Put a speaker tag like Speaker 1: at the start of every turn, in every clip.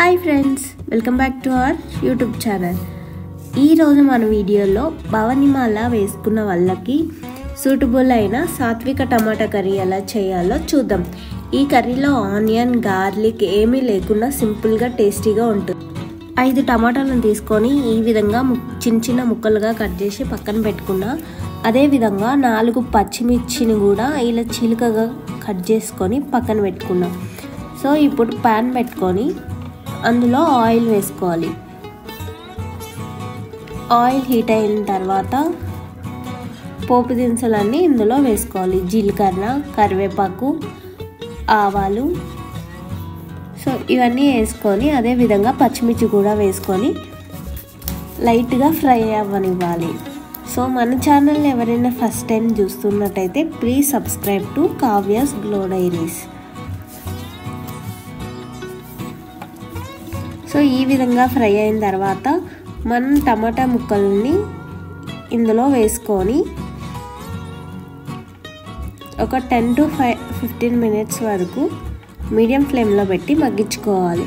Speaker 1: Hi friends, welcome back to our YouTube channel. ఈరోజు మన వీడియోలో భవనిమాల వేసుకున్న వాళ్ళకి సూటబుల్ అయిన సాత్విక టమాటా కర్రీ ఎలా చేయాలో చూద్దాం. ఈ కర్రీలో ఆనియన్, గార్లిక్ ఏమీ లేకుండా సింపుల్గా టేస్టీగా ఉంటుంది. 5 టమాటాలను తీసుకొని ఈ విధంగా చిన్న చిన్న ముక్కలుగా కట్ చేసి పక్కన పెట్టుకున్నా. అదేవిధంగా 4 పచ్చిమిర్చిని కూడా ఇలా చిలుకగా కట్ చేసుకొని పక్కన పెట్టుకున్నాం. సో ఇప్పుడు ప్యాన్ పెట్టుకొని అందులో ఆయిల్ వేసుకోవాలి. ఆయిల్ హీట్ అయిన తర్వాత పోపు దినుసులన్నీ ఇందులో వేసుకోవాలి. జీలకర్ర, కరివేపాకు, ఆవాలు, సో ఇవన్నీ వేసుకొని అదేవిధంగా పచ్చిమిర్చి కూడా వేసుకొని లైట్గా ఫ్రై అవ్వనివ్వాలి. సో మన ఛానల్ని ఎవరైనా ఫస్ట్ టైం చూస్తున్నట్టయితే please subscribe to Kavya's glow diaries. So ఈ విధంగా ఫ్రై అయిన తర్వాత మనం టమాటా ముక్కల్ని ఇందులో వేసుకొని ఒక 10 to 15 మినిట్స్ వరకు మీడియం ఫ్లేమ్లో పెట్టి మగ్గించుకోవాలి.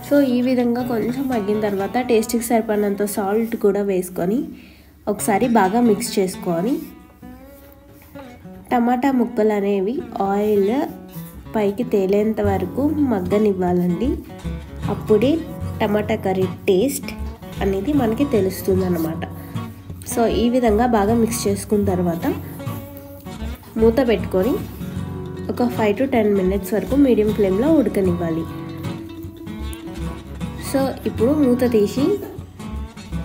Speaker 1: సో ఈ విధంగా కొంచెం మగ్గిన తర్వాత టేస్ట్కి సరిపడినంత సాల్ట్ కూడా వేసుకొని ఒకసారి బాగా మిక్స్ చేసుకొని టమాటా ముక్కలు అనేవి ఆయిల్ పైకి తేలేంత వరకు మగ్గనివ్వాలండి. అప్పుడే టమాటా కర్రీ టేస్ట్ అనేది మనకి తెలుస్తుంది అన్నమాట. సో ఈ విధంగా బాగా మిక్స్ చేసుకున్న తర్వాత మూత పెట్టుకొని ఒక 5 to 10 మినిట్స్ వరకు మీడియం ఫ్లేమ్లో ఉడకనివ్వాలి. సో ఇప్పుడు మూత తీసి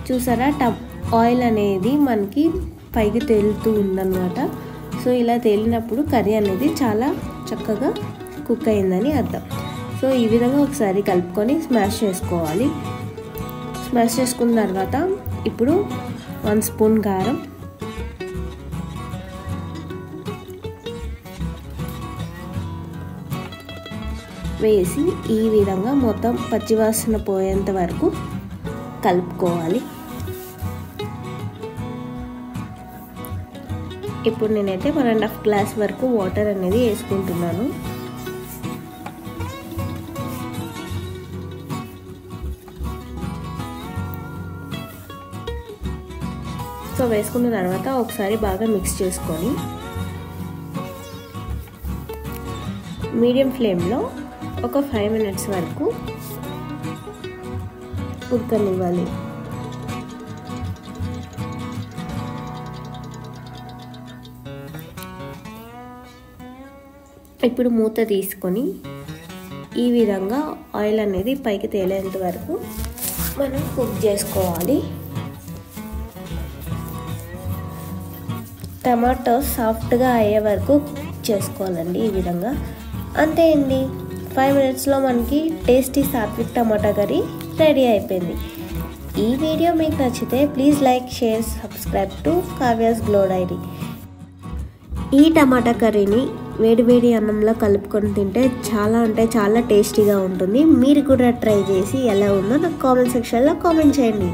Speaker 1: చూసారా, ఆయిల్ అనేది మనకి పైకి తేలుతూ ఉందన్నమాట. సో ఇలా తేలినప్పుడు కర్రీ అనేది చాలా చక్కగా కుక్ అయిందని అర్థం. సో ఈ విధంగా ఒకసారి కలుపుకొని స్మాష్ చేసుకోవాలి. స్మాష్ చేసుకున్న తర్వాత ఇప్పుడు 1 స్పూన్ కారం, వేసి ఈ విధంగా మొత్తం పచ్చివాసన పోయేంత వరకు కలుపుకోవాలి. ఇప్పుడు నేనైతే 1.5 గ్లాస్ వరకు వాటర్ అనేది వేసుకుంటున్నాను. సో వేసుకున్న తర్వాత ఒకసారి బాగా మిక్స్ చేసుకొని మీడియం ఫ్లేమ్లో ఒక 5 మినిట్స్ వరకు ఉడకనివ్వాలి. ఇప్పుడు మూత తీసుకొని ఈ విధంగా ఆయిల్ అనేది పైకి తేలేంత వరకు మనం కుక్ చేసుకోవాలి. టమాటో సాఫ్ట్గా అయ్యే వరకు కుక్ చేసుకోవాలండి. ఈ విధంగా అంతే అండి, 5 మినిట్స్లో మనకి టేస్టీ సాత్విక్ టమాటా కర్రీ రెడీ అయిపోయింది. ఈ వీడియో మీకు నచ్చితే please like, share, subscribe to Kavya's glow diary. ఈ టమాటా కర్రీని వేడివేడి అన్నంలో కలుపుకొని తింటే చాలా అంటే చాలా టేస్టీగా ఉంటుంది. మీరు కూడా ట్రై చేసి ఎలా ఉందో నాకు కామెంట్ సెక్షన్లో కామెంట్ చేయండి.